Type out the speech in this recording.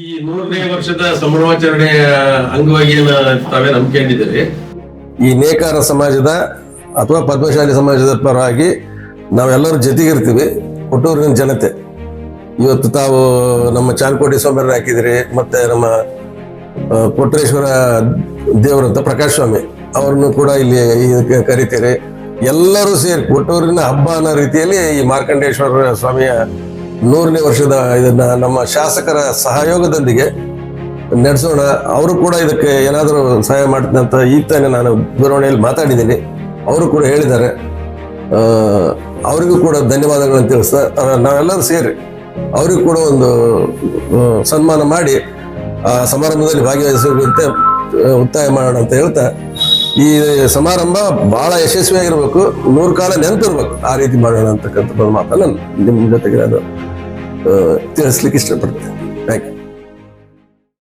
ಈ 100ನೇ ವರ್ಷದ ಸಂಭ್ರಮಾಚರಣೆಯ ಅಂಗವಾಗಿ ತಾವೇ ನಂಬಿಕೊಂಡಿದ್ದೀರಿ. ಈ ನೇಕಾರ ಸಮಾಜದ ಅಥವಾ ಪದ್ಮಶಾಲಿ ಸಮಾಜದ ಪರವಾಗಿ ನಾವೆಲ್ಲರೂ ಜೊತೆಗಿರ್ತೀವಿ. ಕೊಟ್ಟೂರಿನ ಜನತೆ ಇವತ್ತು ತಾವು ನಮ್ಮ ಚಾಲ್ಕೋಟಿ ಸ್ವಾಮಿ ಹಾಕಿದಿರಿ, ಮತ್ತೆ ನಮ್ಮ ಕೊಟ್ರೇಶ್ವರ ದೇವರಂತ ಪ್ರಕಾಶ್ ಸ್ವಾಮಿ ಅವ್ರನ್ನು ಕೂಡ ಇಲ್ಲಿ ಇದಕ್ಕೆ ಕರಿತೀರಿ. ಎಲ್ಲರೂ ಸೇರಿ ಕೊಟ್ಟೂರಿನ ಹಬ್ಬ ಅನ್ನೋ ರೀತಿಯಲ್ಲಿ ಈ ಮಾರ್ಕಂಡೇಶ್ವರ ಸ್ವಾಮಿಯ 100ನೇ ವರ್ಷದ ಇದನ್ನ ನಮ್ಮ ಶಾಸಕರ ಸಹಯೋಗದೊಂದಿಗೆ ನಡೆಸೋಣ. ಅವರು ಕೂಡ ಇದಕ್ಕೆ ಏನಾದರೂ ಸಹಾಯ ಮಾಡ್ತೀನಿ ಅಂತ ಈಗ ತಾನೇ ನಾನು ದೂರವಾಣಿಯಲ್ಲಿ ಮಾತಾಡಿದ್ದೀನಿ. ಅವರು ಕೂಡ ಹೇಳಿದ್ದಾರೆ. ಅವರಿಗೂ ಕೂಡ ಧನ್ಯವಾದಗಳನ್ನು ತಿಳಿಸ್ತಾ ನಾವೆಲ್ಲರೂ ಸೇರಿ ಅವರಿಗೂ ಕೂಡ ಒಂದು ಸನ್ಮಾನ ಮಾಡಿ ಆ ಸಮಾರಂಭದಲ್ಲಿ ಭಾಗವಹಿಸುವಂತೆ ಒತ್ತಾಯ ಮಾಡೋಣ ಅಂತ ಹೇಳ್ತಾ, ಈ ಸಮಾರಂಭ ಬಹಳ ಯಶಸ್ವಿಯಾಗಿರ್ಬೇಕು, 100 ಕಾಲ ನೆನಪಿರ್ಬೇಕು, ಆ ರೀತಿ ಮಾಡೋಣ ಅಂತಕ್ಕಂಥ ಮಾತನ್ನು ನಿಮ್ಮ ಜೊತೆಗೆ ನಾನು ತಿಳಿಸ್ಲಿಕ್ಕೆ ಇಷ್ಟಪಡ್ತೇನೆ. Thank you.